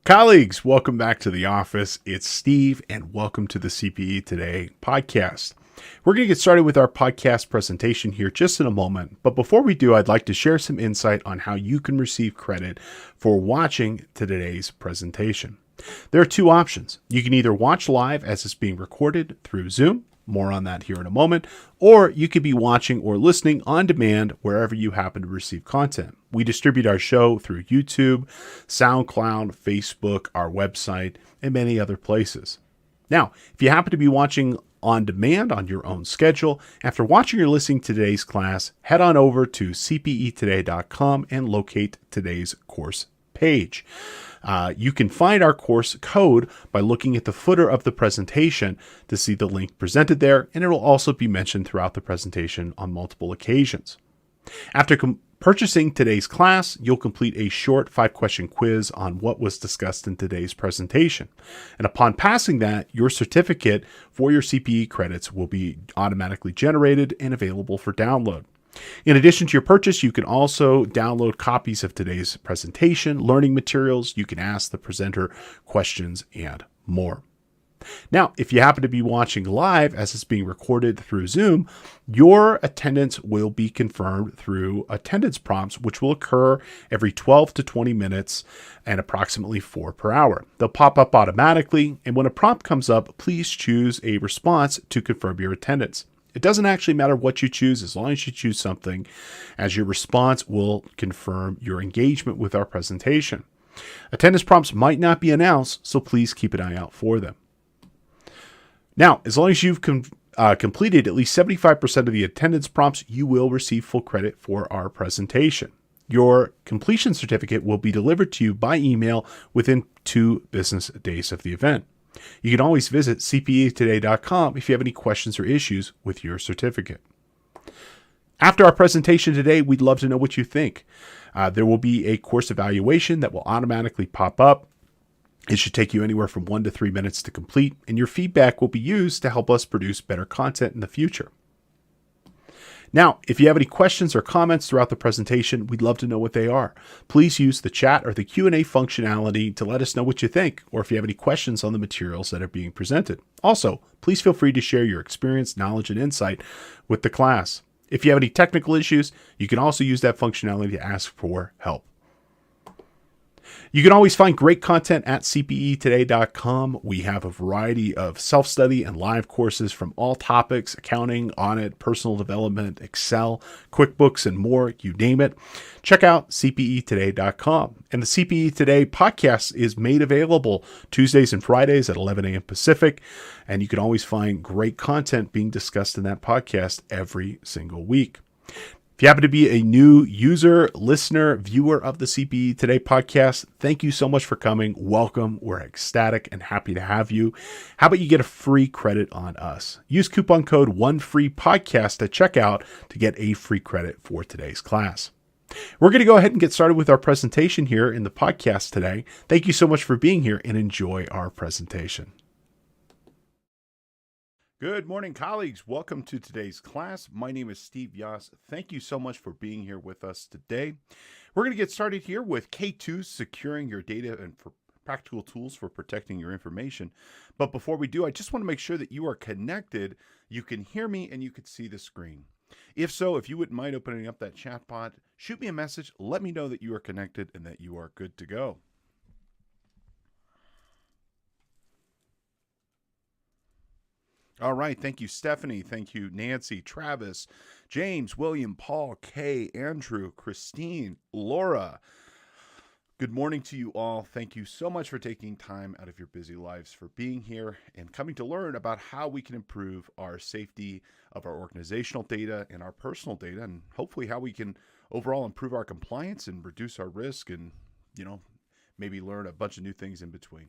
Colleagues, welcome back to the office. It's Steve, and welcome to the CPE Today podcast. We're going to get started with our podcast presentation here just in a moment. But before we do, I'd like to share some insight on how you can receive credit for watching today's presentation. There are two options. You can either watch live as it's being recorded through Zoom. More on that here in a moment. Or you could be watching or listening on demand wherever you happen to receive content. We distribute our show through YouTube, SoundCloud, Facebook, our website, and many other places. Now, if you happen to be watching on demand on your own schedule, after watching or listening to today's class, head on over to cpetoday.com and locate today's course page. You can find our course code by looking at the footer of the presentation to see the link presented there, and it will also be mentioned throughout the presentation on multiple occasions. After purchasing today's class, you'll complete a short 5-question quiz on what was discussed in today's presentation. And upon passing that, your certificate for your CPE credits will be automatically generated and available for download. In addition to your purchase, you can also download copies of today's presentation, learning materials. You can ask the presenter questions and more. Now, if you happen to be watching live as it's being recorded through Zoom, your attendance will be confirmed through attendance prompts, which will occur every 12 to 20 minutes and approximately 4 per hour. They'll pop up automatically, and when a prompt comes up, please choose a response to confirm your attendance. It doesn't actually matter what you choose as long as you choose something, as your response will confirm your engagement with our presentation. Attendance prompts might not be announced, so please keep an eye out for them. Now, as long as you've completed at least 75% of the attendance prompts, you will receive full credit for our presentation. Your completion certificate will be delivered to you by email within 2 business days of the event. You can always visit cpetoday.com if you have any questions or issues with your certificate. After our presentation today, we'd love to know what you think. There will be a course evaluation that will automatically pop up. It should take you anywhere from 1 to 3 minutes to complete, and your feedback will be used to help us produce better content in the future. Now, if you have any questions or comments throughout the presentation, we'd love to know what they are. Please use the chat or the Q&A functionality to let us know what you think, or if you have any questions on the materials that are being presented. Also, please feel free to share your experience, knowledge, and insight with the class. If you have any technical issues, you can also use that functionality to ask for help. You can always find great content at cpetoday.com. We have a variety of self-study and live courses from all topics: accounting, audit, personal development, Excel, QuickBooks, and more, you name it. Check out cpetoday.com. And the CPE Today podcast is made available Tuesdays and Fridays at 11 a.m. Pacific. And you can always find great content being discussed in that podcast every single week. If you happen to be a new user, listener, viewer of the CPE Today podcast, thank you so much for coming. Welcome. We're ecstatic and happy to have you. How about you get a free credit on us? Use coupon code ONEFREEPODCAST at checkout to get a free credit for today's class. We're going to go ahead and get started with our presentation here in the podcast today. Thank you so much for being here and enjoy our presentation. Good morning, colleagues. Welcome to today's class. My name is Steve Yoss. Thank you so much for being here with us today. We're going to get started here with K2, securing your data and for practical tools for protecting your information. But before we do, I just want to make sure that you are connected. You can hear me and you can see the screen. If so, if you wouldn't mind opening up that chat pod, shoot me a message. Let me know that you are connected and that you are good to go. All right. Thank you, Stephanie. Thank you, Nancy, Travis, James, William, Paul, Kay, Andrew, Christine, Laura. Good morning to you all. Thank you so much for taking time out of your busy lives for being here and coming to learn about how we can improve our safety of our organizational data and our personal data, and hopefully how we can overall improve our compliance and reduce our risk and, maybe learn a bunch of new things in between.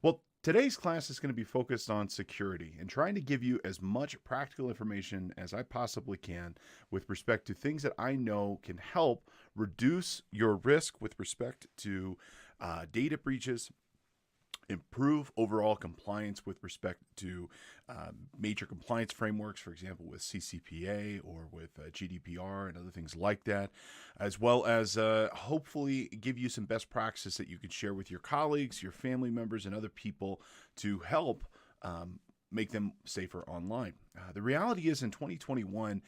Well, today's class is going to be focused on security and trying to give you as much practical information as I possibly can with respect to things that I know can help reduce your risk with respect to data breaches improve overall compliance with respect to major compliance frameworks, for example, with CCPA or with GDPR and other things like that, as well as hopefully give you some best practices that you can share with your colleagues, your family members, and other people to help make them safer online. The reality is in 2021,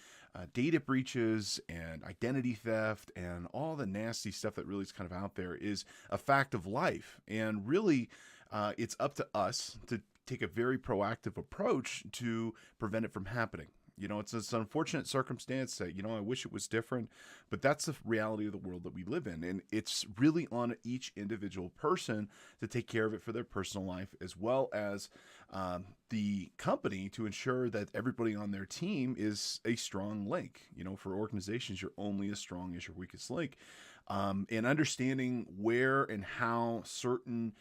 data breaches and identity theft and all the nasty stuff that really is kind of out there is a fact of life. And really, it's up to us to take a very proactive approach to prevent it from happening. It's an unfortunate circumstance that, I wish it was different, but that's the reality of the world that we live in. And it's really on each individual person to take care of it for their personal life, as well as the company to ensure that everybody on their team is a strong link. For organizations, you're only as strong as your weakest link. And understanding where and how certain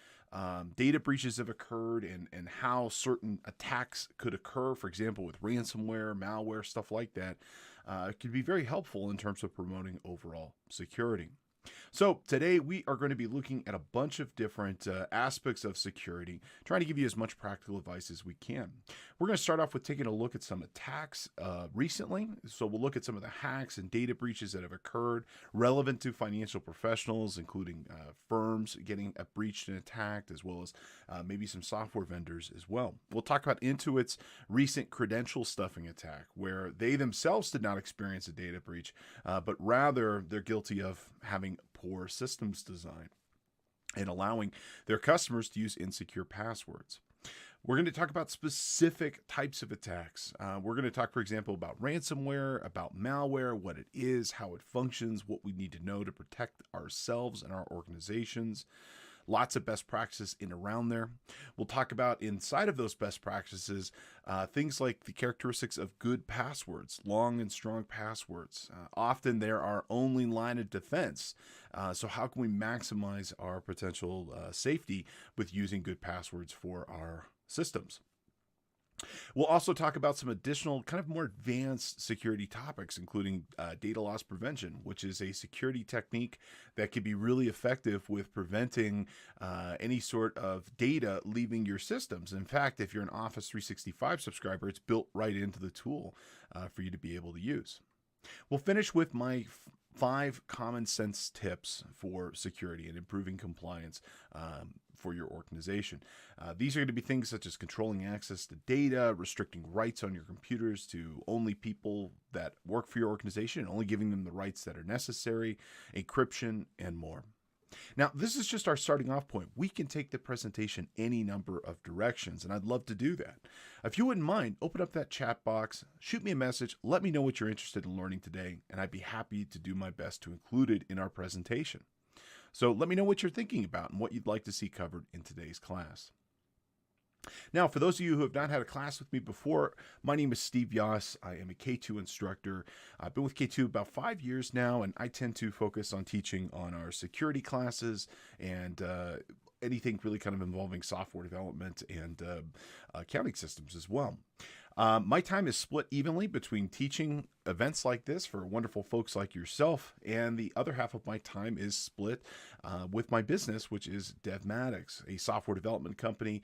data breaches have occurred and how certain attacks could occur, for example, with ransomware, malware, stuff like that, can be very helpful in terms of promoting overall security. So today we are going to be looking at a bunch of different aspects of security, trying to give you as much practical advice as we can. We're going to start off with taking a look at some attacks recently. So we'll look at some of the hacks and data breaches that have occurred relevant to financial professionals, including firms getting breached and attacked, as well as maybe some software vendors as well. We'll talk about Intuit's recent credential stuffing attack, where they themselves did not experience a data breach, but rather they're guilty of having poor systems design and allowing their customers to use insecure passwords. We're going to talk about specific types of attacks. We're going to talk, for example, about ransomware, about malware, what it is, how it functions, what we need to know to protect ourselves and our organizations. Lots of best practices in around there. We'll talk about inside of those best practices, things like the characteristics of good passwords, long and strong passwords. Often they're our only line of defense. So how can we maximize our potential safety with using good passwords for our systems? We'll also talk about some additional kind of more advanced security topics, including data loss prevention, which is a security technique that can be really effective with preventing any sort of data leaving your systems. In fact, if you're an Office 365 subscriber, it's built right into the tool for you to be able to use. We'll finish with my 5 common sense tips for security and improving compliance for your organization. These are going to be things such as controlling access to data, restricting rights on your computers to only people that work for your organization, and only giving them the rights that are necessary, encryption, and more. Now, this is just our starting off point. We can take the presentation any number of directions, and I'd love to do that. If you wouldn't mind, open up that chat box, shoot me a message, let me know what you're interested in learning today, and I'd be happy to do my best to include it in our presentation. So let me know what you're thinking about and what you'd like to see covered in today's class. Now, for those of you who have not had a class with me before, my name is Steve Yoss. I am a K2 instructor. I've been with K2 about 5 years now, and I tend to focus on teaching on our security classes and anything really kind of involving software development and accounting systems as well. My time is split evenly between teaching events like this for wonderful folks like yourself, and the other half of my time is split with my business, which is Devmatics, a software development company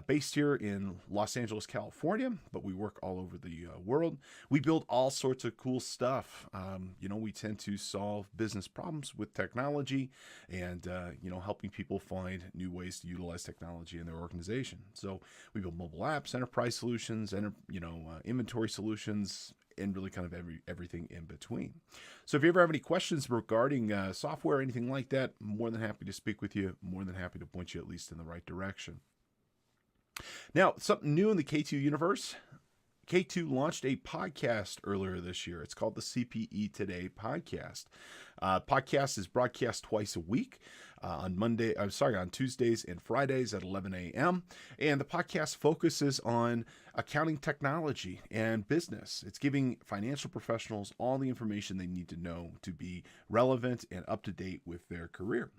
based here in Los Angeles, California, but we work all over the world. We build all sorts of cool stuff. We tend to solve business problems with technology and, helping people find new ways to utilize technology in their organization. So we build mobile apps, enterprise solutions, inventory solutions, and really kind of everything in between. So if you ever have any questions regarding software or anything like that, I'm more than happy to speak with you, more than happy to point you at least in the right direction. Now, something new in the K2 universe. K2 launched a podcast earlier this year. It's called the CPE Today podcast. Podcast is broadcast twice a week on Tuesdays and Fridays at 11 a.m. And the podcast focuses on accounting technology and business. It's giving financial professionals all the information they need to know to be relevant and up to date with their career.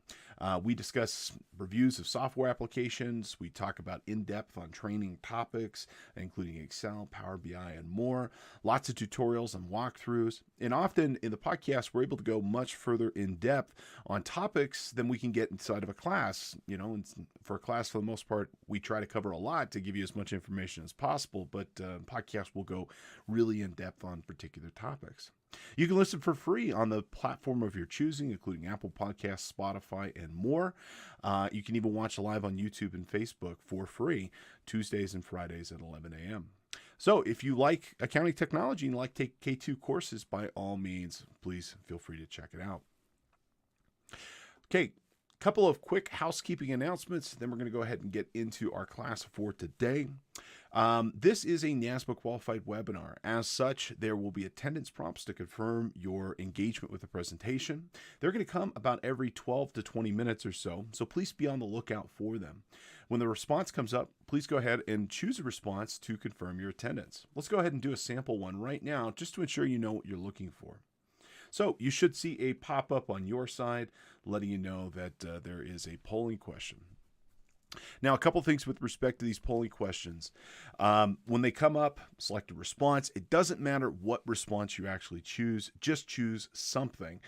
We discuss reviews of software applications. We talk about in-depth on training topics, including Excel, Power BI, and more. Lots of tutorials and walkthroughs. And often in the podcast, we're able to go much further in depth on topics than we can get inside of a class. And for a class, for the most part, we try to cover a lot to give you as much information as possible, but podcasts will go really in depth on particular topics. You can listen for free on the platform of your choosing, including Apple Podcasts, Spotify, and more. You can even watch live on YouTube and Facebook for free, Tuesdays and Fridays at 11 a.m. So if you like accounting technology and like take K2 courses, by all means, please feel free to check it out. Okay, couple of quick housekeeping announcements, then we're going to go ahead and get into our class for today. This is a NASBA qualified webinar. As such, there will be attendance prompts to confirm your engagement with the presentation. They're going to come about every 12 to 20 minutes or so please be on the lookout for them. When the response comes up, please go ahead and choose a response to confirm your attendance. Let's go ahead and do a sample one right now just to ensure you know what you're looking for. So you should see a pop-up on your side letting you know that there is a polling question. Now, a couple things with respect to these polling questions. When they come up, select a response. It doesn't matter what response you actually choose. Just choose something.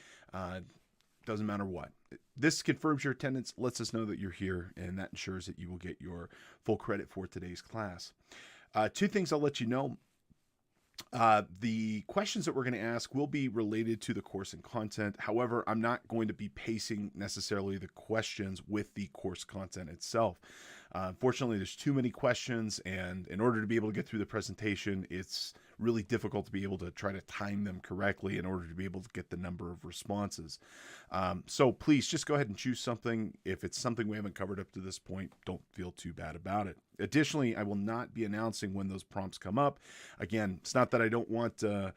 Doesn't matter what. This confirms your attendance, lets us know that you're here, and that ensures that you will get your full credit for today's class. Two things I'll let you know. The questions that we're going to ask will be related to the course and content. However, I'm not going to be pacing necessarily the questions with the course content itself. Unfortunately, there's too many questions, and in order to be able to get through the presentation, it's really difficult to be able to try to time them correctly in order to be able to get the number of responses. So please just go ahead and choose something. If it's something we haven't covered up to this point, don't feel too bad about it. Additionally, I will not be announcing when those prompts come up. Again, it's not that I don't want to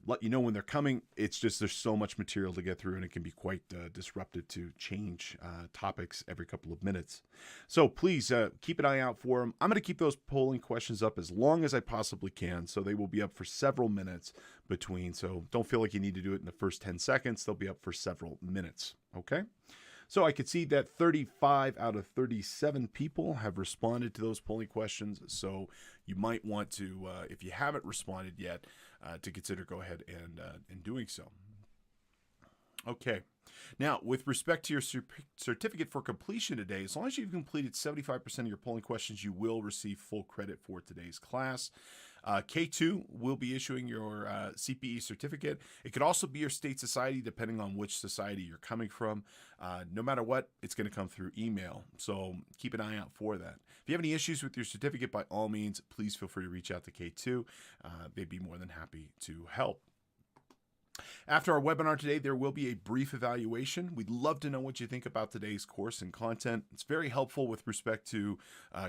let you know when they're coming. It's just there's so much material to get through, and it can be quite disruptive to change topics every couple of minutes. So please keep an eye out for them. I'm going to keep those polling questions up as long as I possibly can, so they will be up for several minutes between. So don't feel like you need to do it in the first 10 seconds. They'll be up for several minutes. Okay? So I could see that 35 out of 37 people have responded to those polling questions. So you might want to, if you haven't responded yet, to consider go ahead and doing so. Okay. Now, with respect to your certificate for completion today, as long as you've completed 75% of your polling questions, you will receive full credit for today's class. K2 will be issuing your CPE certificate. It could also be your state society, depending on which society you're coming from. No matter what, it's going to come through email. So keep an eye out for that. If you have any issues with your certificate, by all means, please feel free to reach out to K2. They'd be more than happy to help. After our webinar today, there will be a brief evaluation. We'd love to know what you think about today's course and content. It's very helpful with respect to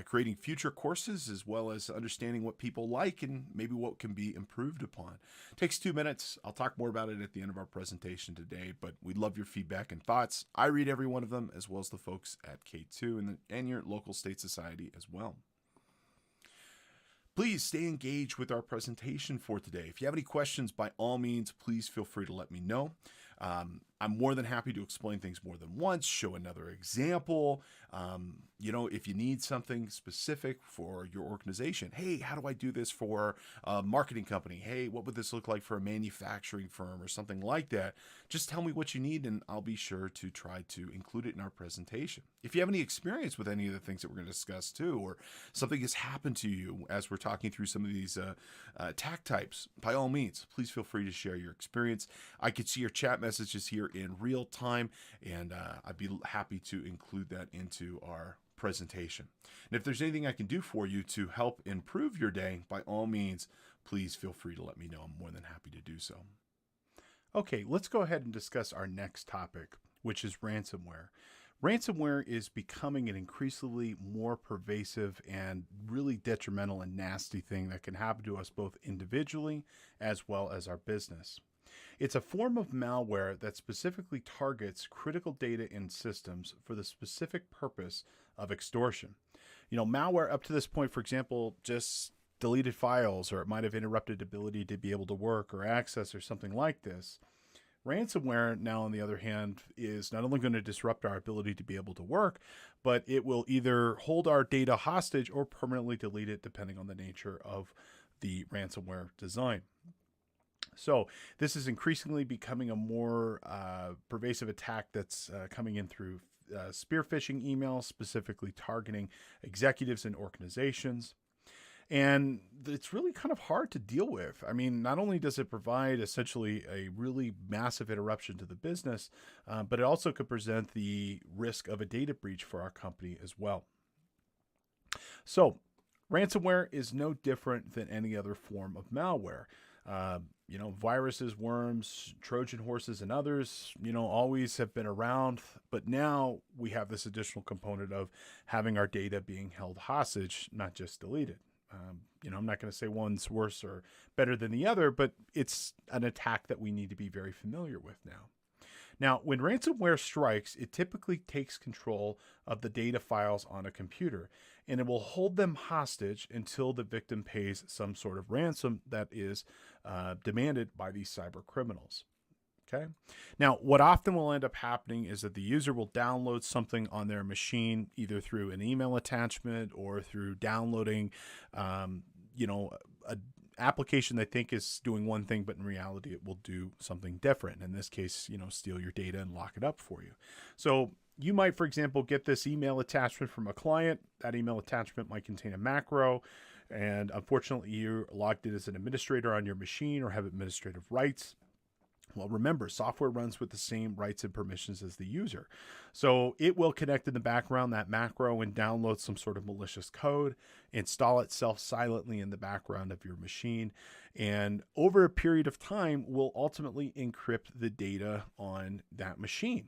creating future courses, as well as understanding what people like and maybe what can be improved upon. It takes 2 minutes. I'll talk more about it at the end of our presentation today, but we'd love your feedback and thoughts. I read every one of them, as well as the folks at K2 and your local state society as well. Please stay engaged with our presentation for today. If you have any questions, by all means, please feel free to let me know. I'm more than happy to explain things more than once, show another example. If you need something specific for your organization, hey, how do I do this for a marketing company? Hey, what would this look like for a manufacturing firm or something like that? Just tell me what you need, and I'll be sure to try to include it in our presentation. If you have any experience with any of the things that we're going to discuss too, or something has happened to you as we're talking through some of these attack types, by all means, please feel free to share your experience. I could see your chat messages here in real time, and I'd be happy to include that into our presentation. And if there's anything I can do for you to help improve your day, by all means, please feel free to let me know. I'm more than happy to do so. Okay, let's go ahead and discuss our next topic, which is ransomware. Ransomware is becoming an increasingly more pervasive and really detrimental and nasty thing that can happen to us both individually as well as our business. It's a form of malware that specifically targets critical data in systems for the specific purpose of extortion. Malware up to this point, for example, just deleted files, or it might have interrupted ability to be able to work or access or something like this. Ransomware, now on the other hand, is not only going to disrupt our ability to be able to work, but it will either hold our data hostage or permanently delete it, depending on the nature of the ransomware design. So this is increasingly becoming a more pervasive attack that's coming in through spear phishing emails, specifically targeting executives and organizations. And it's really kind of hard to deal with. I mean, not only does it provide essentially a really massive interruption to the business, but it also could present the risk of a data breach for our company as well. So ransomware is no different than any other form of malware. Viruses, worms, Trojan horses, and others, always have been around. But now we have this additional component of having our data being held hostage, not just deleted. I'm not going to say one's worse or better than the other, but it's an attack that we need to be very familiar with now. Now, when ransomware strikes, it typically takes control of the data files on a computer, and it will hold them hostage until the victim pays some sort of ransom that is demanded by these cyber criminals. Okay. Now, what often will end up happening is that the user will download something on their machine, either through an email attachment or through downloading, an application they think is doing one thing, but in reality, it will do something different. In this case, steal your data and lock it up for you. So you might, for example, get this email attachment from a client. That email attachment might contain a macro, and unfortunately, you're logged in as an administrator on your machine or have administrative rights. Well, remember, software runs with the same rights and permissions as the user. So it will connect in the background, that macro, and download some sort of malicious code, install itself silently in the background of your machine, and over a period of time will ultimately encrypt the data on that machine.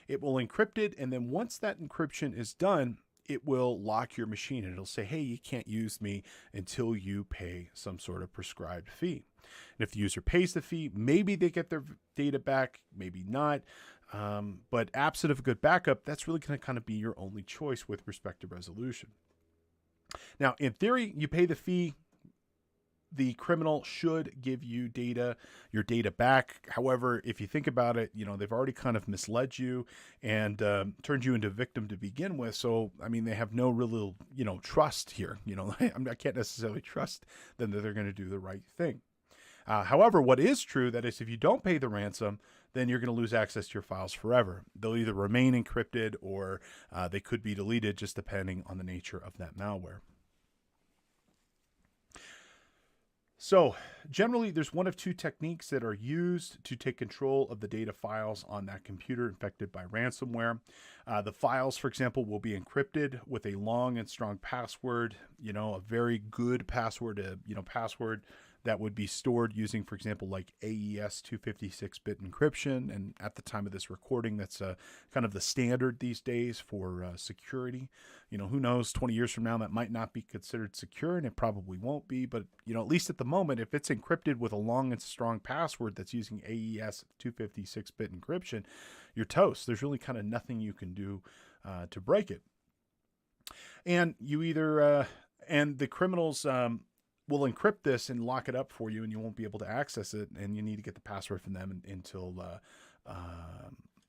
It will encrypt it, and then once that encryption is done, it will lock your machine and it'll say, hey, you can't use me until you pay some sort of prescribed fee. And if the user pays the fee, maybe they get their data back, maybe not. But absent of a good backup, that's really going to kind of be your only choice with respect to resolution. Now, in theory, you pay the fee. The criminal should give you your data back. However, if you think about it, they've already kind of misled you and turned you into a victim to begin with. So, I mean, they have no real, trust here. I can't necessarily trust them that they're going to do the right thing. However, what is true, that is, if you don't pay the ransom, then you're going to lose access to your files forever. They'll either remain encrypted or they could be deleted, just depending on the nature of that malware. So generally, there's one of two techniques that are used to take control of the data files on that computer infected by ransomware. The files, for example, will be encrypted with a long and strong password, a very good password, password that would be stored using, for example, like AES 256-bit encryption. And at the time of this recording, that's kind of the standard these days for security. Who knows, 20 years from now, that might not be considered secure, and it probably won't be. But, at least at the moment, if it's encrypted with a long and strong password that's using AES 256-bit encryption, you're toast. There's really kind of nothing you can do to break it. And you either, and the criminals, will encrypt this and lock it up for you, and you won't be able to access it. And you need to get the password from them until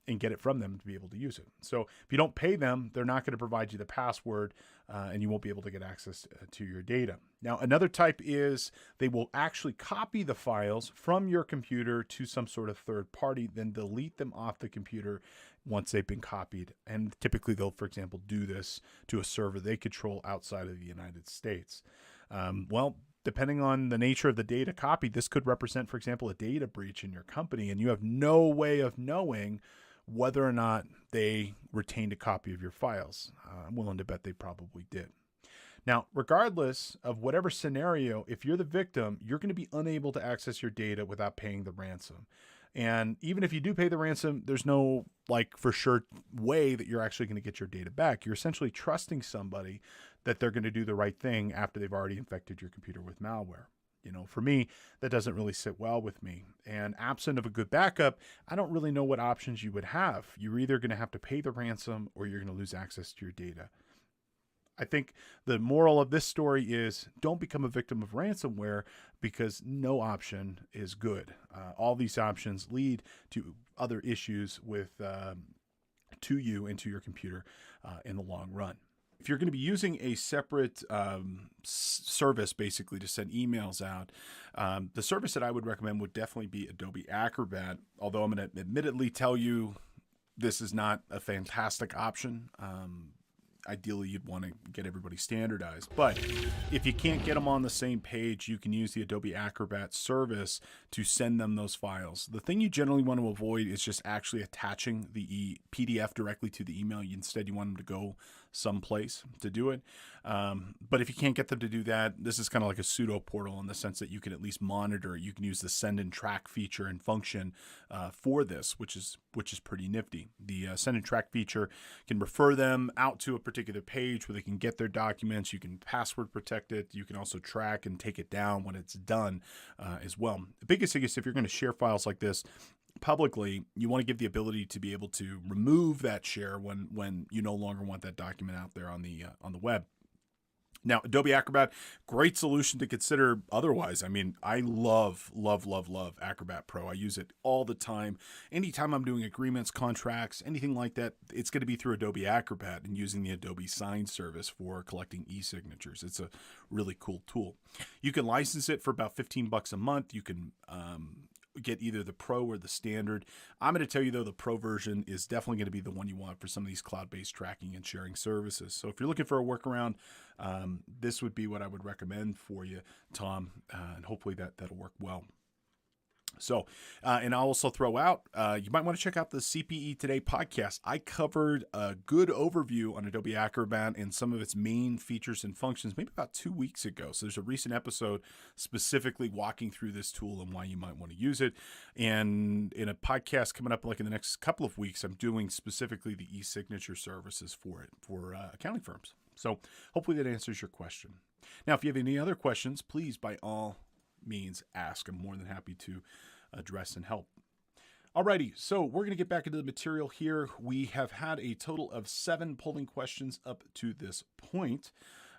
and get it from them to be able to use it. So if you don't pay them, they're not going to provide you the password, and you won't be able to get access to your data. Now, another type is they will actually copy the files from your computer to some sort of third party, then delete them off the computer once they've been copied. And typically they'll, for example, do this to a server they control outside of the United States. Depending on the nature of the data copied, this could represent, for example, a data breach in your company, and you have no way of knowing whether or not they retained a copy of your files. I'm willing to bet they probably did. Now, regardless of whatever scenario, if you're the victim, you're going to be unable to access your data without paying the ransom. And even if you do pay the ransom, there's no for sure way that you're actually going to get your data back. You're essentially trusting somebody that they're going to do the right thing after they've already infected your computer with malware. For me, that doesn't really sit well with me. And absent of a good backup, I don't really know what options you would have. You're either going to have to pay the ransom or you're going to lose access to your data. I think the moral of this story is don't become a victim of ransomware, because no option is good. All these options lead to other issues with to you and to your computer in the long run. If you're going to be using a separate service, basically to send emails out, the service that I would recommend would definitely be Adobe Acrobat. Although I'm going to admittedly tell you this is not a fantastic option. Ideally, you'd want to get everybody standardized. But if you can't get them on the same page, you can use the Adobe Acrobat service to send them those files. The thing you generally want to avoid is just actually attaching the PDF directly to the email. Instead, you want them to go someplace to do it. But if you can't get them to do that, this is kind of like a pseudo portal in the sense that you can at least monitor. You can use the send and track feature and function for this, which is pretty nifty. The send and track feature can refer them out to a particular page where they can get their documents. You can password protect it. You can also track and take it down when it's done as well. The biggest thing is if you're going to share files like this publicly, you want to give the ability to be able to remove that share when you no longer want that document out there on the web. Now, Adobe Acrobat, great solution to consider otherwise. I mean, I love Acrobat Pro. I use it all the time. Anytime I'm doing agreements, contracts, anything like that, it's going to be through Adobe Acrobat and using the Adobe Sign service for collecting e-signatures. It's a really cool tool. You can license it for about $15 a month. You can get either the Pro or the Standard. I'm going to tell you, though, the Pro version is definitely going to be the one you want for some of these cloud-based tracking and sharing services. So if you're looking for a workaround, this would be what I would recommend for you, Tom, and hopefully that'll work well. So, and I'll also throw out, you might want to check out the CPE Today podcast. I covered a good overview on Adobe Acrobat and some of its main features and functions maybe about 2 weeks ago. So there's a recent episode specifically walking through this tool and why you might want to use it. And in a podcast coming up like in the next couple of weeks, I'm doing specifically the e-signature services for it, for accounting firms. So hopefully that answers your question. Now, if you have any other questions, please, by all means, ask. I'm more than happy to address and help. Alrighty, so we're going to get back into the material here. We have had a total of 7 polling questions up to this point,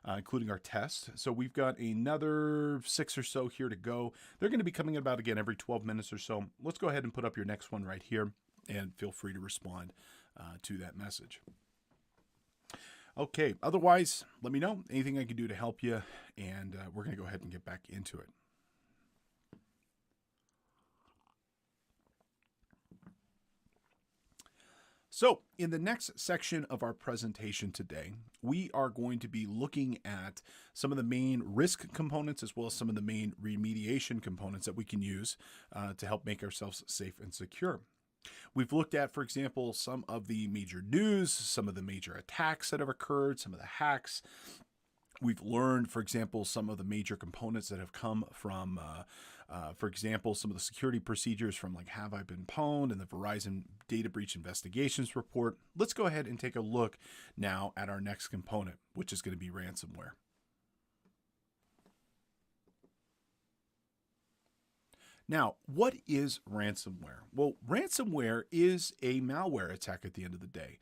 including our test. So we've got another 6 or so here to go. They're going to be coming about again every 12 minutes or so. Let's go ahead and put up your next one right here, and feel free to respond to that message. Okay, otherwise, let me know anything I can do to help you, and we're going to go ahead and get back into it. So in the next section of our presentation today, we are going to be looking at some of the main risk components as well as some of the main remediation components that we can use to help make ourselves safe and secure. We've looked at, for example, some of the major news, some of the major attacks that have occurred, some of the hacks. We've learned, for example, some of the major components that have come from, for example, some of the security procedures from like Have I Been Pwned and the Verizon Data Breach Investigations Report. Let's go ahead and take a look now at our next component, which is going to be ransomware. Now, what is ransomware? Well, ransomware is a malware attack at the end of the day.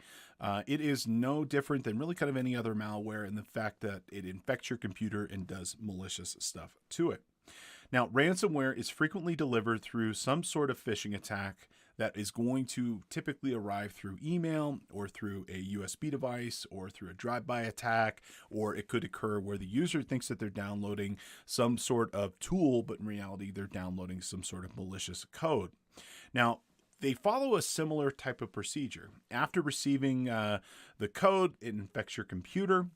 It is no different than really kind of any other malware in the fact that it infects your computer and does malicious stuff to it. Now, ransomware is frequently delivered through some sort of phishing attack that is going to typically arrive through email or through a USB device or through a drive-by attack, or it could occur where the user thinks that they're downloading some sort of tool, but in reality, they're downloading some sort of malicious code. Now, they follow a similar type of procedure. After receiving the code, it infects your computer.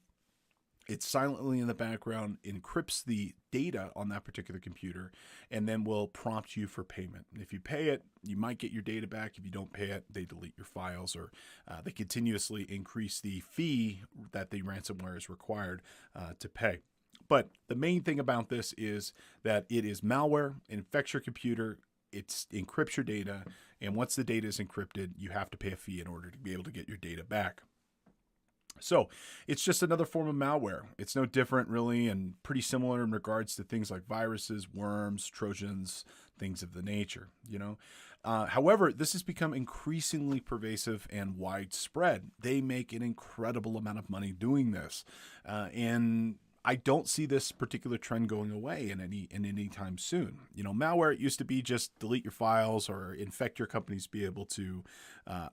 It silently in the background encrypts the data on that particular computer and then will prompt you for payment. If you pay it, you might get your data back. If you don't pay it, they delete your files, or they continuously increase the fee that the ransomware is required to pay. But the main thing about this is that it is malware, it infects your computer, it encrypts your data, and once the data is encrypted, you have to pay a fee in order to be able to get your data back. So it's just another form of malware. It's no different, really, and pretty similar in regards to things like viruses, worms, Trojans, things of the nature. However, this has become increasingly pervasive and widespread. They make an incredible amount of money doing this, and I don't see this particular trend going away in any time soon. Malware, it used to be just delete your files or infect your companies to be able to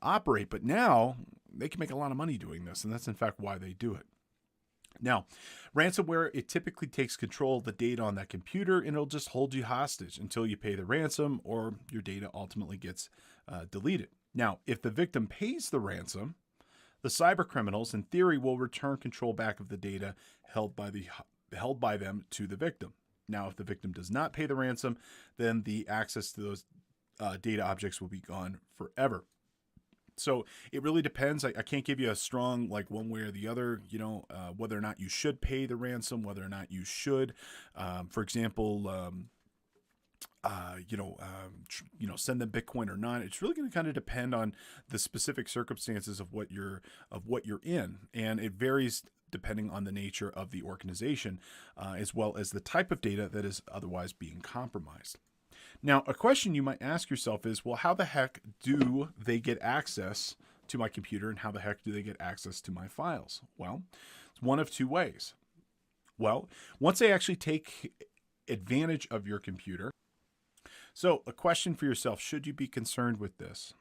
operate, but now they can make a lot of money doing this, and that's in fact why they do it. Now, ransomware, it typically takes control of the data on that computer, and it'll just hold you hostage until you pay the ransom or your data ultimately gets deleted. Now, if the victim pays the ransom, the cyber criminals, in theory, will return control back of the data held by them to the victim. Now, if the victim does not pay the ransom, then the access to those data objects will be gone forever. So it really depends. I can't give you a strong, like, one way or the other, whether or not you should pay the ransom, whether or not you should, for example, send them Bitcoin or not. It's really going to kind of depend on the specific circumstances of what you're in, and it varies depending on the nature of the organization, as well as the type of data that is otherwise being compromised. Now, a question you might ask yourself is, well, how the heck do they get access to my computer, and how the heck do they get access to my files? Well, it's one of two ways. Well, once they actually take advantage of your computer. So a question for yourself, should you be concerned with this?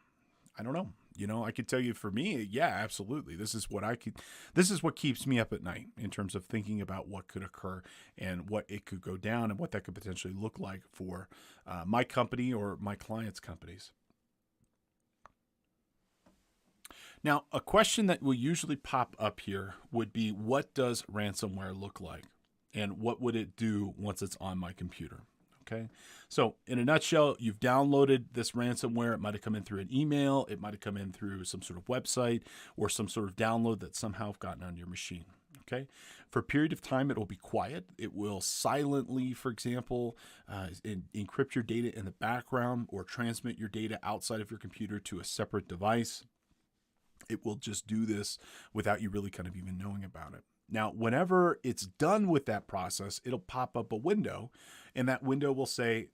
I don't know. I could tell you, for me, yeah, absolutely. This is what keeps me up at night in terms of thinking about what could occur and what it could go down and what that could potentially look like for my company or my clients' companies. Now, a question that will usually pop up here would be, what does ransomware look like? And what would it do once it's on my computer? Okay. So in a nutshell, you've downloaded this ransomware. It might have come in through an email. It might have come in through some sort of website or some sort of download that somehow gotten on your machine. Okay. For a period of time, it will be quiet. It will silently, for example, encrypt your data in the background or transmit your data outside of your computer to a separate device. It will just do this without you really kind of even knowing about it. Now, whenever it's done with that process, it'll pop up a window, and that window will say,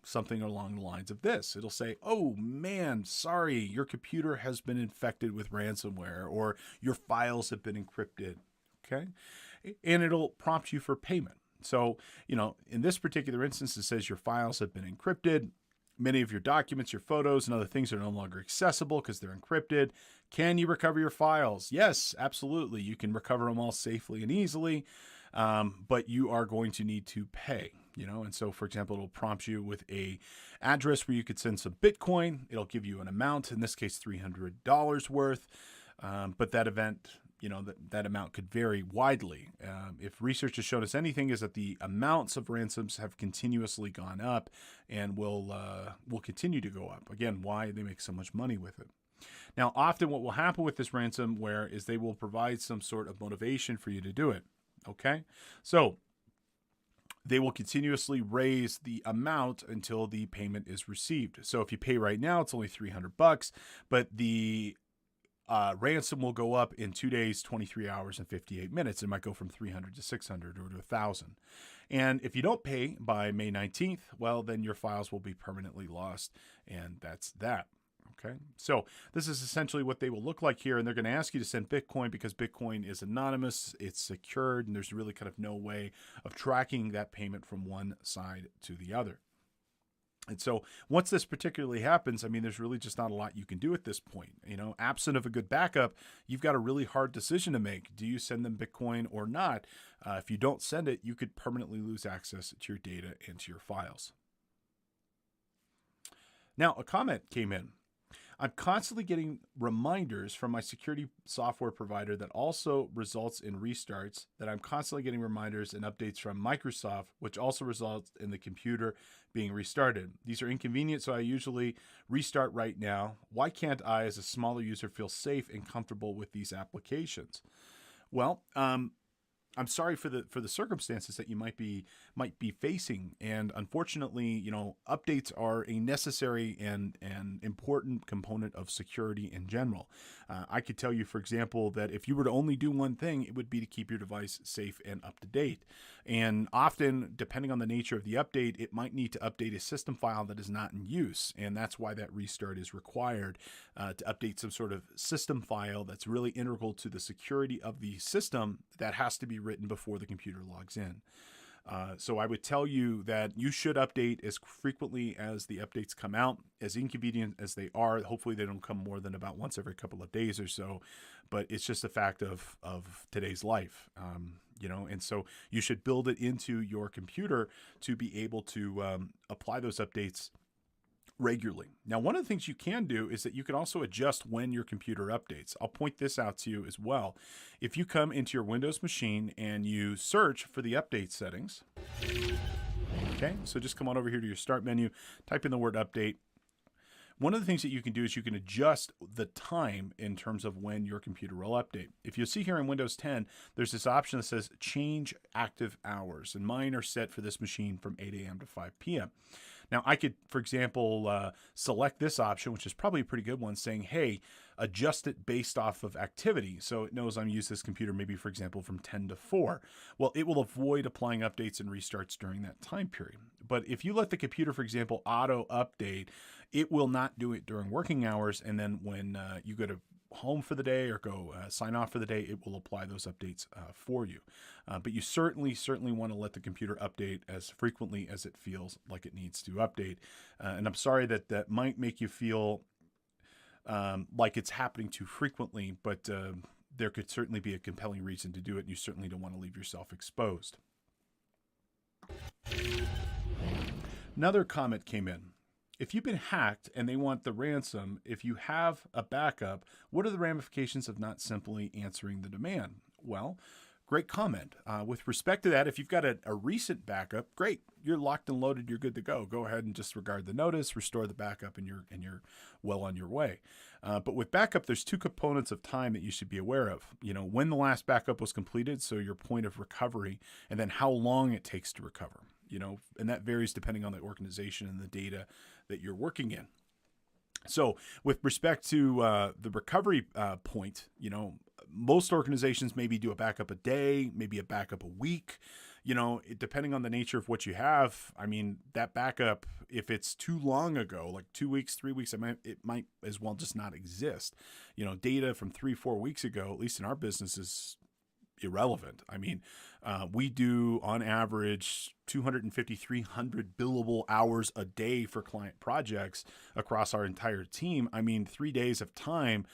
something along the lines of this. It'll say, oh man, sorry, your computer has been infected with ransomware, or your files have been encrypted. Okay. And it'll prompt you for payment. So, in this particular instance, it says your files have been encrypted. Many of your documents, your photos, and other things are no longer accessible because they're encrypted. Can you recover your files? Yes, absolutely. You can recover them all safely and easily, but you are going to need to pay. And so, for example, it'll prompt you with a address where you could send some Bitcoin. It'll give you an amount, in this case, $300 worth. But that that amount could vary widely. If research has shown us anything, is that the amounts of ransoms have continuously gone up and will continue to go up. Again, why? They make so much money with it. Now, often what will happen with this ransomware is they will provide some sort of motivation for you to do it. Okay? So they will continuously raise the amount until the payment is received. So if you pay right now, it's only $300, but the ransom will go up in 2 days, 23 hours, and 58 minutes. It might go from 300 to 600 or to 1,000. And if you don't pay by May 19th, well, then your files will be permanently lost, and that's that. Okay, so this is essentially what they will look like here, and they're going to ask you to send Bitcoin because Bitcoin is anonymous, it's secured, and there's really kind of no way of tracking that payment from one side to the other. And so once this particularly happens, there's really just not a lot you can do at this point. Absent of a good backup, you've got a really hard decision to make. Do you send them Bitcoin or not? If you don't send it, you could permanently lose access to your data and to your files. Now, a comment came in. I'm constantly getting reminders from my security software provider that also results in restarts, that I'm constantly getting reminders and updates from Microsoft, which also results in the computer being restarted. These are inconvenient, so I usually restart right now. Why can't I, as a smaller user, feel safe and comfortable with these applications? Well, I'm sorry for the circumstances that you might be might be facing. And unfortunately, updates are a necessary and important component of security in general. I could tell you, for example, that if you were to only do one thing, it would be to keep your device safe and up to date. And often, depending on the nature of the update, it might need to update a system file that is not in use. And that's why that restart is required, to update some sort of system file that's really integral to the security of the system that has to be written before the computer logs in. So I would tell you that you should update as frequently as the updates come out, as inconvenient as they are. Hopefully they don't come more than about once every couple of days or so, but it's just a fact of today's life. And so you should build it into your computer to be able to apply those updates regularly. Now, one of the things you can do is that you can also adjust when your computer updates. I'll point this out to you as well. If you come into your Windows machine and you search for the update settings, okay, so just come on over here to your start menu, type in the word update. One of the things that you can do is you can adjust the time in terms of when your computer will update. If you see here in Windows 10, there's this option that says change active hours, and mine are set for this machine from 8 a.m. to 5 p.m. Now, I could, for example, select this option, which is probably a pretty good one, saying, hey, adjust it based off of activity. So it knows I'm using this computer maybe, for example, from 10 to 4. Well, it will avoid applying updates and restarts during that time period. But if you let the computer, for example, auto update, it will not do it during working hours. And then when you go to home for the day or go sign off for the day, it will apply those updates for you. But you certainly want to let the computer update as frequently as it feels like it needs to update. And I'm sorry that might make you feel like it's happening too frequently, but there could certainly be a compelling reason to do it. And you certainly don't want to leave yourself exposed. Another comment came in. If you've been hacked and they want the ransom, if you have a backup, what are the ramifications of not simply answering the demand? Well, great comment. With respect to that, if you've got a recent backup, great. You're locked and loaded. You're good to go. Go ahead and disregard the notice, restore the backup, and you're well on your way. But with backup, there's two components of time that you should be aware of. When the last backup was completed, so your point of recovery, and then how long it takes to recover. And that varies depending on the organization and the data that you're working in. So with respect to the recovery point, most organizations maybe do a backup a day, maybe a backup a week, depending on the nature of what you have. I mean, that backup, if it's too long ago, like 2 weeks, 3 weeks, it might as well just not exist. Data from 3-4 weeks ago, at least in our business, is irrelevant. I mean, we do on average 250, 300 billable hours a day for client projects across our entire team. I mean, 3 days of time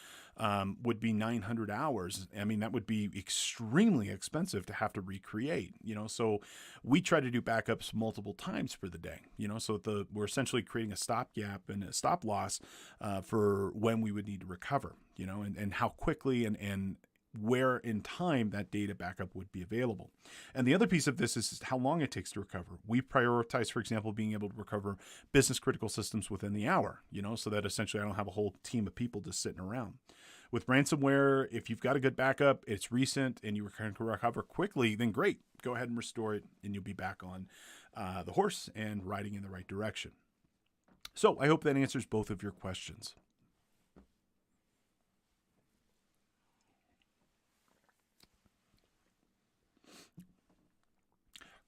would be 900 hours. I mean, that would be extremely expensive to have to recreate, so we try to do backups multiple times for the day, so we're essentially creating a stopgap and a stop loss for when we would need to recover, and how quickly and where in time that data backup would be available. And the other piece of this is how long it takes to recover. We prioritize, for example, being able to recover business critical systems within the hour, so that essentially I don't have a whole team of people just sitting around. With ransomware, if you've got a good backup, it's recent, and you can recover quickly, then great. Go ahead and restore it, and you'll be back on the horse and riding in the right direction. So I hope that answers both of your questions.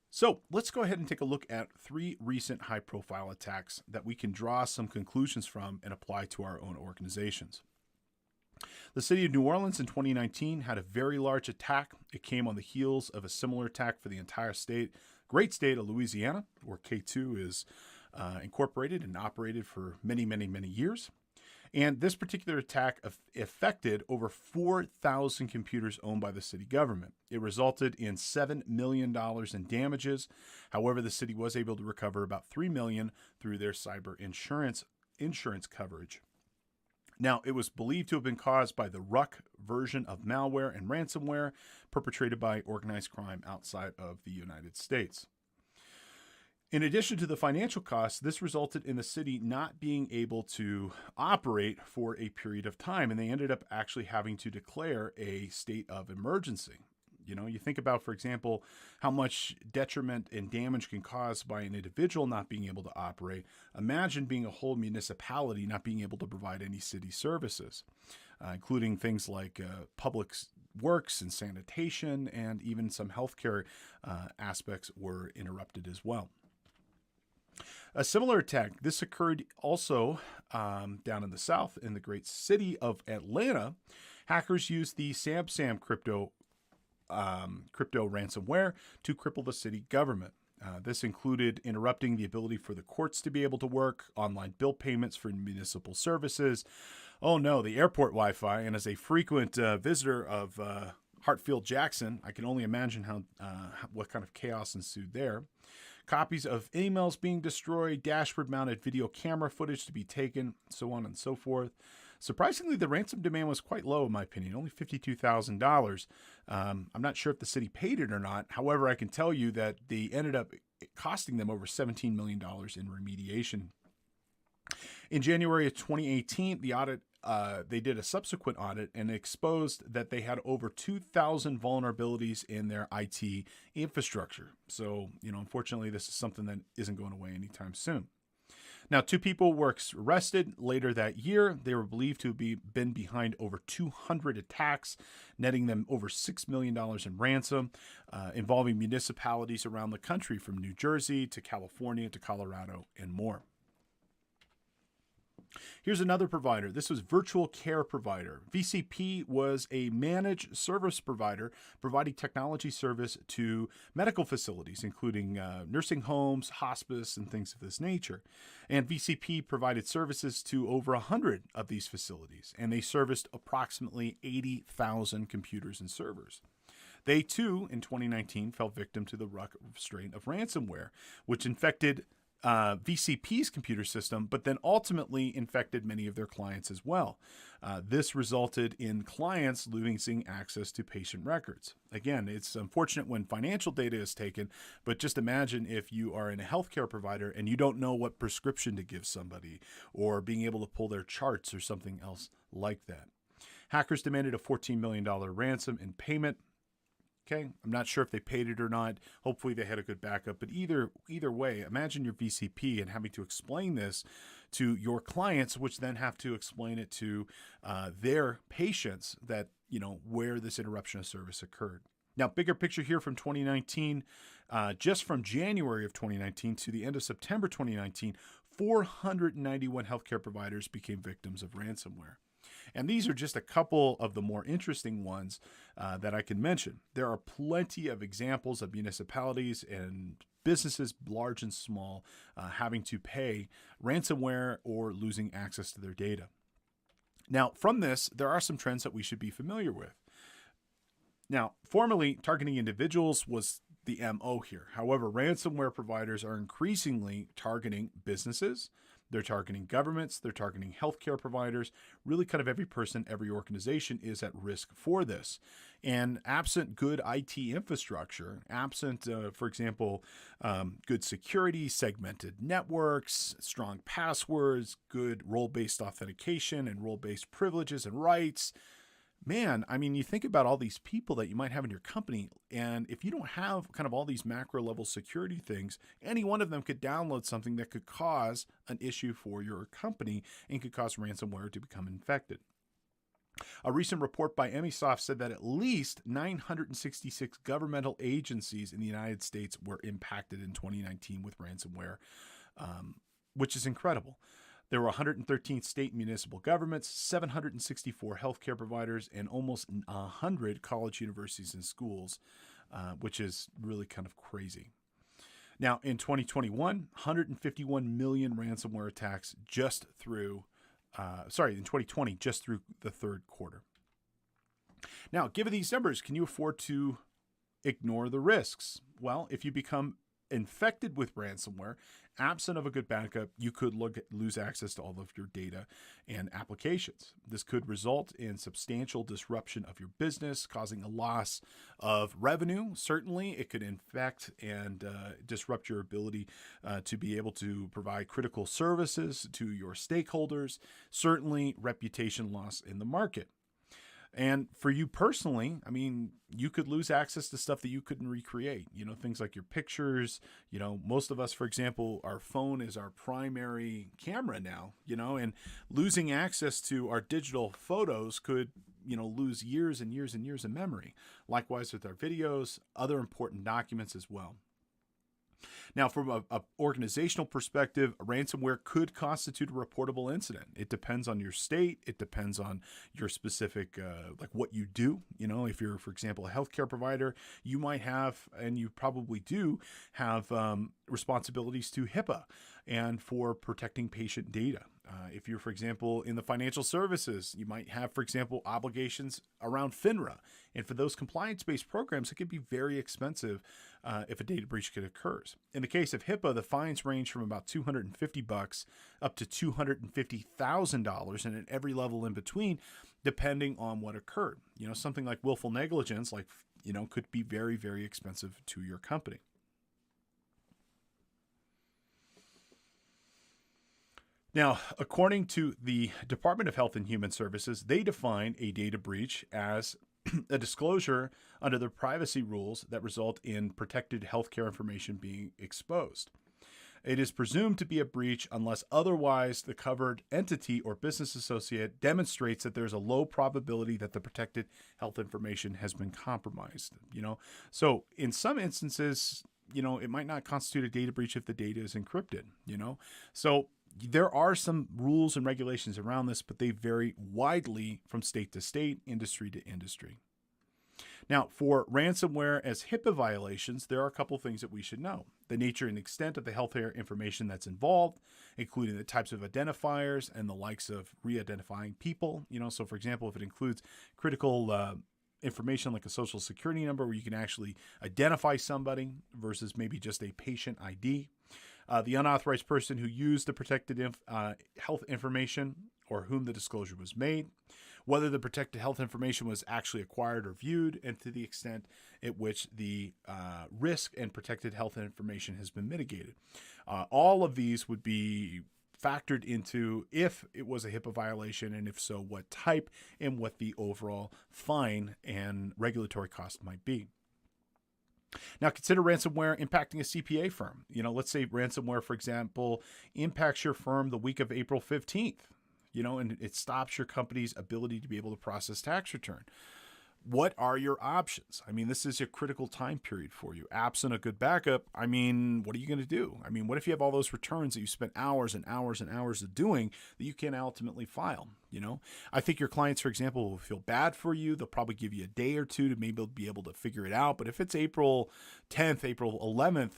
So let's go ahead and take a look at 3 recent high-profile attacks that we can draw some conclusions from and apply to our own organizations. The city of New Orleans in 2019 had a very large attack. It came on the heels of a similar attack for the entire great state of Louisiana, where K2 is incorporated and operated for many, many, many years. And this particular attack affected over 4,000 computers owned by the city government. It resulted in $7 million in damages. However, the city was able to recover about $3 million through their cyber insurance coverage. Now, it was believed to have been caused by the Ruck version of malware and ransomware perpetrated by organized crime outside of the United States. In addition to the financial costs, this resulted in the city not being able to operate for a period of time, and they ended up actually having to declare a state of emergency. You think about, for example, how much detriment and damage can cause by an individual not being able to operate. Imagine being a whole municipality not being able to provide any city services, including things like public works and sanitation, and even some healthcare aspects were interrupted as well. A similar attack, this occurred also down in the south in the great city of Atlanta. Hackers used the SamSam crypto ransomware to cripple the city government. This included interrupting the ability for the courts to be able to work, online bill payments for municipal services. Oh no, the airport Wi-Fi. And as a frequent visitor of Hartfield-Jackson, I can only imagine what kind of chaos ensued there. Copies of emails being destroyed, dashboard-mounted video camera footage to be taken, so on and so forth. Surprisingly, the ransom demand was quite low, in my opinion, only $52,000. I'm not sure if the city paid it or not. However, I can tell you that they ended up costing them over $17 million in remediation. In January of 2018, the audit they did a subsequent audit and exposed that they had over 2,000 vulnerabilities in their IT infrastructure. So, unfortunately, this is something that isn't going away anytime soon. Now, 2 people were arrested later that year. They were believed to have been behind over 200 attacks, netting them over $6 million in ransom, involving municipalities around the country from New Jersey to California to Colorado and more. Here's another provider. This was Virtual Care Provider. VCP was a managed service provider providing technology service to medical facilities, including nursing homes, hospice, and things of this nature. And VCP provided services to over 100 of these facilities, and they serviced approximately 80,000 computers and servers. They, too, in 2019, fell victim to the strain of ransomware, which infected VCP's computer system, but then ultimately infected many of their clients as well. This resulted in clients losing access to patient records. Again, it's unfortunate when financial data is taken, but just imagine if you are in a healthcare provider and you don't know what prescription to give somebody, or being able to pull their charts or something else like that. Hackers demanded a $14 million ransom in payment. Okay, I'm not sure if they paid it or not. Hopefully they had a good backup. But either way, imagine your VCP and having to explain this to your clients, which then have to explain it to their patients that, where this interruption of service occurred. Now, bigger picture here from 2019, just from January of 2019 to the end of September 2019, 491 healthcare providers became victims of ransomware. And these are just a couple of the more interesting ones that I can mention. There are plenty of examples of municipalities and businesses, large and small, having to pay ransomware or losing access to their data. Now, from this, there are some trends that we should be familiar with. Now, formerly, targeting individuals was the MO here. However, ransomware providers are increasingly targeting businesses. They're targeting governments. They're targeting healthcare providers. Really kind of every person, every organization is at risk for this. And absent good IT infrastructure, absent, for example, good security, segmented networks, strong passwords, good role-based authentication and role-based privileges and rights, man, I mean, you think about all these people that you might have in your company, and if you don't have kind of all these macro level security things, any one of them could download something that could cause an issue for your company and could cause ransomware to become infected. A recent report by Emisoft said that at least 966 governmental agencies in the United States were impacted in 2019 with ransomware, which is incredible. There were 113 state and municipal governments, 764 healthcare providers, and almost 100 college, universities, and schools, which is really kind of crazy. Now, in 2021, 151 million ransomware attacks just through, in 2020, just through the third quarter. Now, given these numbers, can you afford to ignore the risks? Well, if you become infected with ransomware, absent of a good backup, you could lose access to all of your data and applications. This could result in substantial disruption of your business, causing a loss of revenue. Certainly, it could infect and disrupt your ability to be able to provide critical services to your stakeholders. Certainly, reputation loss in the market. And for you personally, I mean, you could lose access to stuff that you couldn't recreate, things like your pictures. Most of us, for example, our phone is our primary camera now, and losing access to our digital photos could, lose years and years and years of memory. Likewise with our videos, other important documents as well. Now, from a organizational perspective, ransomware could constitute a reportable incident. It depends on your state. It depends on your specific, like what you do. If you're, for example, a healthcare provider, you might have, and you probably do have, responsibilities to HIPAA and for protecting patient data. If you're, for example, in the financial services, you might have, for example, obligations around FINRA. And for those compliance-based programs, it can be very expensive if a data breach could occur. In the case of HIPAA, the fines range from about $250 up to $250,000, and at every level in between, depending on what occurred. Something like willful negligence, could be very, very expensive to your company. Now, according to the Department of Health and Human Services, they define a data breach as a disclosure under the privacy rules that result in protected healthcare information being exposed. It is presumed to be a breach unless otherwise the covered entity or business associate demonstrates that there's a low probability that the protected health information has been compromised. So in some instances, it might not constitute a data breach if the data is encrypted. So there are some rules and regulations around this, but they vary widely from state to state, industry to industry. Now, for ransomware as HIPAA violations, there are a couple things that we should know. The nature and extent of the healthcare information that's involved, including the types of identifiers and the likes of re-identifying people. So for example, if it includes critical information like a social security number where you can actually identify somebody versus maybe just a patient ID. The unauthorized person who used the protected health information or whom the disclosure was made, whether the protected health information was actually acquired or viewed, and to the extent at which the risk and protected health information has been mitigated. All of these would be factored into if it was a HIPAA violation, and if so, what type, and what the overall fine and regulatory cost might be. Now, consider ransomware impacting a CPA firm. Let's say ransomware, for example, impacts your firm the week of April 15th, and it stops your company's ability to be able to process tax return. What are your options? This is a critical time period for you. Absent a good backup, what are you going to do? What if you have all those returns that you spent hours and hours and hours of doing that you can't ultimately file? I think your clients, for example, will feel bad for you. They'll probably give you a day or two to maybe be able to figure it out. But if it's April 10th, April 11th,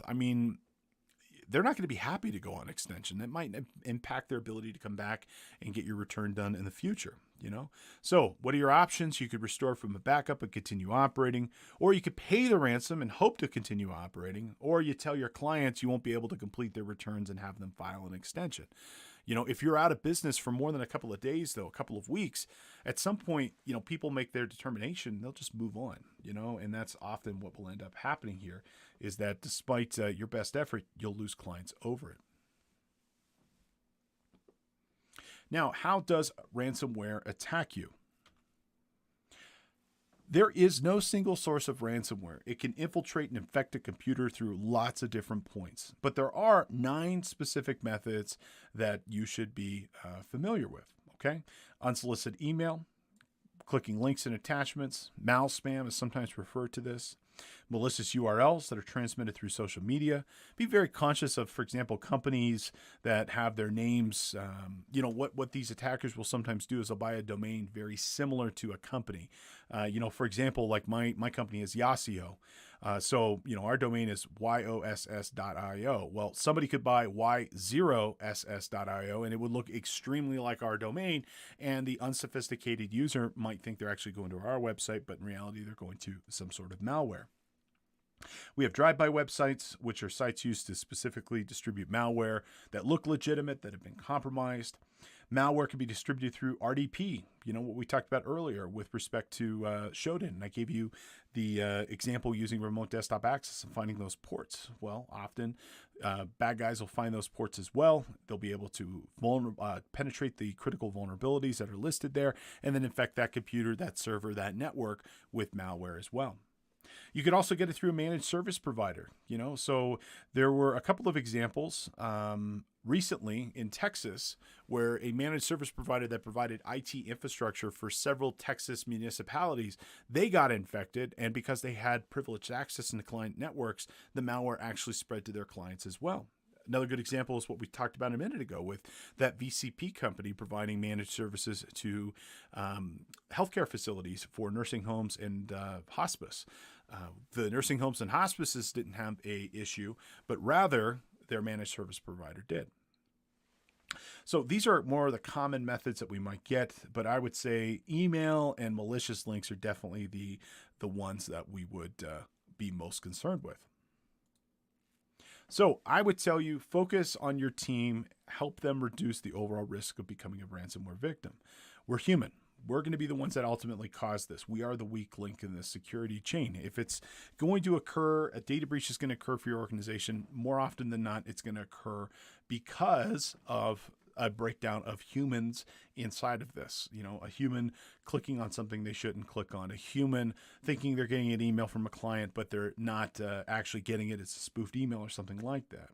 they're not going to be happy to go on extension. That might impact their ability to come back and get your return done in the future. So what are your options? You could restore from a backup and continue operating, or you could pay the ransom and hope to continue operating, or you tell your clients you won't be able to complete their returns and have them file an extension. If you're out of business for more than a couple of days, though, a couple of weeks, at some point, people make their determination, they'll just move on, and that's often what will end up happening here is that despite your best effort, you'll lose clients over it. Now, how does ransomware attack you? There is no single source of ransomware. It can infiltrate and infect a computer through lots of different points, but there are 9 specific methods that you should be familiar with. Okay, unsolicited email, clicking links and attachments, mal spam is sometimes referred to this. Malicious URLs that are transmitted through social media. Be very conscious of, for example, companies that have their names. What these attackers will sometimes do is they'll buy a domain very similar to a company. For example, like my company is Yossio. So our domain is yoss.io. Well, somebody could buy y0ss.io and it would look extremely like our domain. And the unsophisticated user might think they're actually going to our website, but in reality, they're going to some sort of malware. We have drive-by websites, which are sites used to specifically distribute malware that look legitimate, that have been compromised. Malware can be distributed through RDP, what we talked about earlier with respect to Shodan. And I gave you the example using remote desktop access and finding those ports. Well, often bad guys will find those ports as well. They'll be able to penetrate the critical vulnerabilities that are listed there and then infect that computer, that server, that network with malware as well. You could also get it through a managed service provider, So there were a couple of examples recently in Texas where a managed service provider that provided IT infrastructure for several Texas municipalities, they got infected. And because they had privileged access into client networks, the malware actually spread to their clients as well. Another good example is what we talked about a minute ago with that VCP company providing managed services to healthcare facilities for nursing homes and hospice. The nursing homes and hospices didn't have a issue, but rather their managed service provider did. So these are more of the common methods that we might get, but I would say email and malicious links are definitely the ones that we would be most concerned with. So I would tell you, focus on your team, help them reduce the overall risk of becoming a ransomware victim. We're human. We're going to be the ones that ultimately cause this. We are the weak link in the security chain. If it's going to occur, a data breach is going to occur for your organization. More often than not, it's going to occur because of a breakdown of humans inside of this. A human clicking on something they shouldn't click on, a human thinking they're getting an email from a client, but they're not actually getting it. It's a spoofed email or something like that.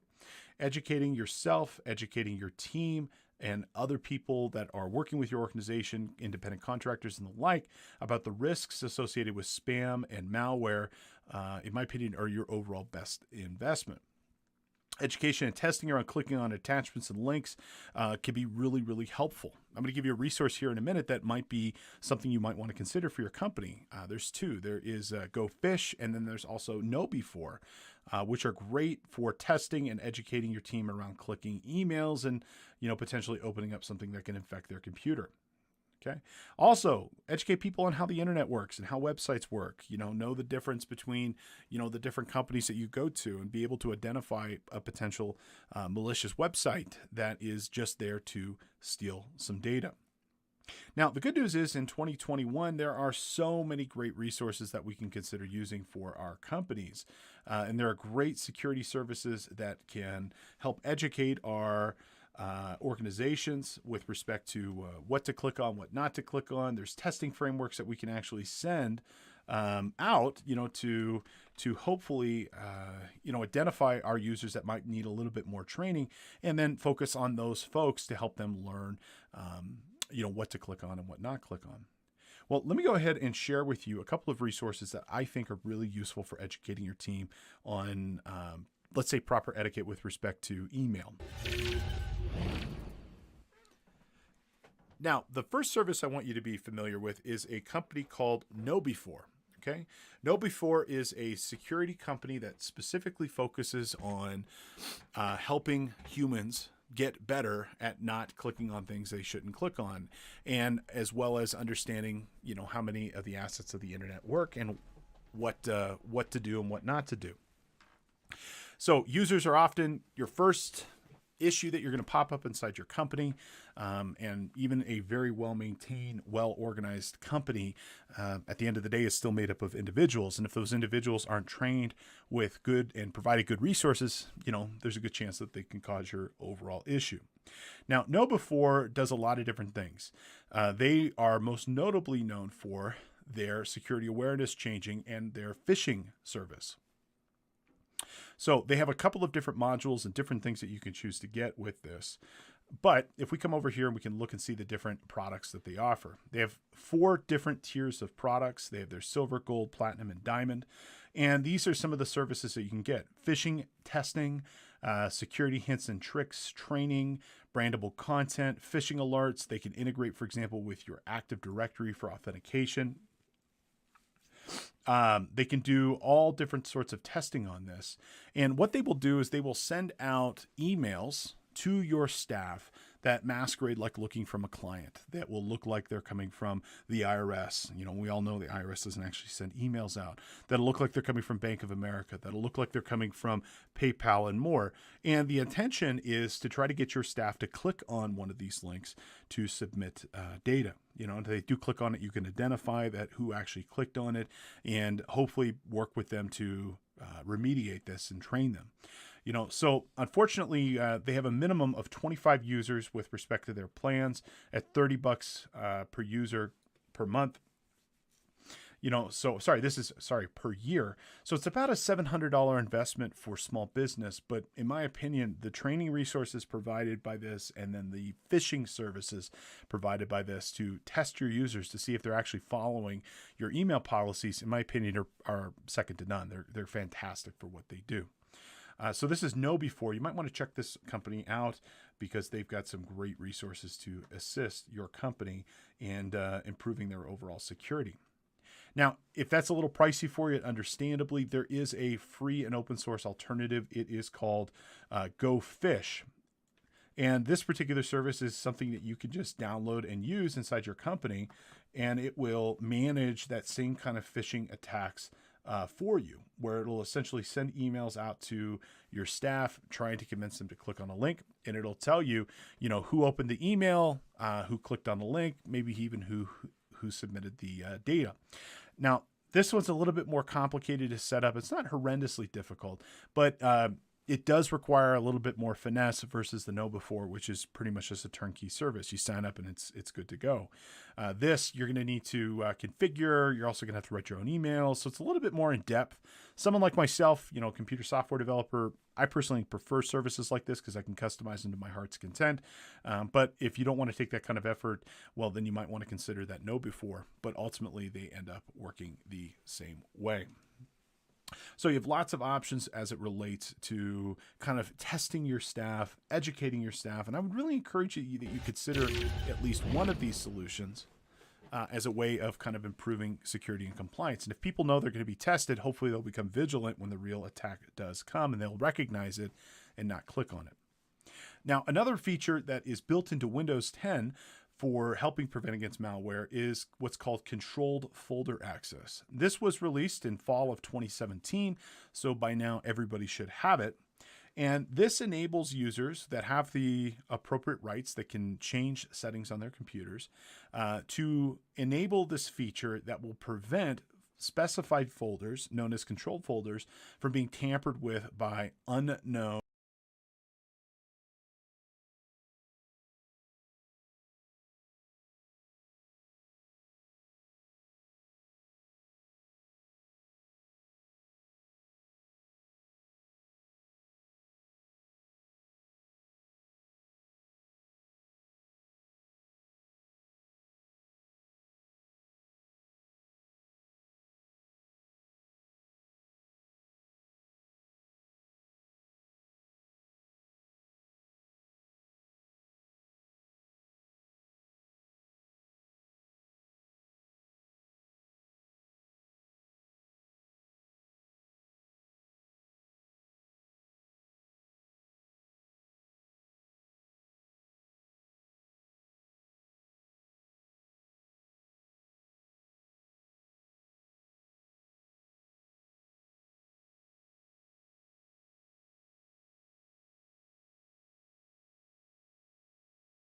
Educating yourself, educating your team, and other people that are working with your organization, independent contractors and the like, about the risks associated with spam and malware, in my opinion, are your overall best investment. Education and testing around clicking on attachments and links can be really, really helpful. I'm going to give you a resource here in a minute that might be something you might want to consider for your company. There's two. There is Gophish, and then there's also KnowBe4, which are great for testing and educating your team around clicking emails and potentially opening up something that can infect their computer. Okay. Also, educate people on how the internet works and how websites work. Know the difference between, the different companies that you go to and be able to identify a potential malicious website that is just there to steal some data. Now, the good news is in 2021, there are so many great resources that we can consider using for our companies. And there are great security services that can help educate our organizations with respect to what to click on, what not to click on. There's testing frameworks that we can actually send out, to hopefully, identify our users that might need a little bit more training, and then focus on those folks to help them learn, what to click on and what not click on. Well, let me go ahead and share with you a couple of resources that I think are really useful for educating your team on, let's say, proper etiquette with respect to email. Now, the first service I want you to be familiar with is a company called KnowBe4. Okay, KnowBe4 is a security company that specifically focuses on helping humans get better at not clicking on things they shouldn't click on, and as well as understanding, how many of the assets of the internet work and what to do and what not to do. So users are often your first issue that you're going to pop up inside your company, and even a very well-maintained, well-organized company at the end of the day is still made up of individuals. And if those individuals aren't trained with good and provided good resources, there's a good chance that they can cause your overall issue. Now, KnowBe4 does a lot of different things. They are most notably known for their security awareness changing and their phishing service. So they have a couple of different modules and different things that you can choose to get with this. But if we come over here and we can look and see the different products that they offer, they have 4 different tiers of products. They have their silver, gold, platinum, and diamond. And these are some of the services that you can get: phishing testing, security hints and tricks, training, brandable content, phishing alerts. They can integrate, for example, with your Active Directory for authentication. They can do all different sorts of testing on this. And what they will do is they will send out emails to your staff that masquerade like looking from a client, that will look like they're coming from the IRS. We all know the IRS doesn't actually send emails out. That'll look like they're coming from Bank of America. That'll look like they're coming from PayPal and more. And the intention is to try to get your staff to click on one of these links to submit data. If they do click on it, you can identify that who actually clicked on it and hopefully work with them to remediate this and train them. So unfortunately, they have a minimum of 25 users with respect to their plans at $30 per user per month. Per year. So it's about a $700 investment for small business. But in my opinion, the training resources provided by this and then the phishing services provided by this to test your users to see if they're actually following your email policies, in my opinion, are second to none. They're fantastic for what they do. So this is KnowBe4. You might want to check this company out because they've got some great resources to assist your company and improving their overall security. Now, if that's a little pricey for you, understandably, there is a free and open source alternative. It is called Gophish. And this particular service is something that you can just download and use inside your company, and it will manage that same kind of phishing attacks for you, where it'll essentially send emails out to your staff trying to convince them to click on a link, and it'll tell you, who opened the email, who clicked on the link, maybe even who submitted the data. Now, this one's a little bit more complicated to set up. It's not horrendously difficult, but it does require a little bit more finesse versus the KnowBe4, which is pretty much just a turnkey service. You sign up and it's good to go. This, you're going to need to configure. You're also going to have to write your own emails. So it's a little bit more in depth. Someone like myself, computer software developer, I personally prefer services like this because I can customize them to my heart's content. But if you don't want to take that kind of effort, well, then you might want to consider that KnowBe4. But ultimately, they end up working the same way. So you have lots of options as it relates to kind of testing your staff, educating your staff. And I would really encourage you that you consider at least one of these solutions as a way of kind of improving security and compliance. And if people know they're going to be tested, hopefully they'll become vigilant when the real attack does come and they'll recognize it and not click on it. Now, another feature that is built into Windows 10 for helping prevent against malware is what's called controlled folder access. This was released in fall of 2017, so by now everybody should have it. And this enables users that have the appropriate rights that can change settings on their computers to enable this feature that will prevent specified folders, known as controlled folders, from being tampered with by unknown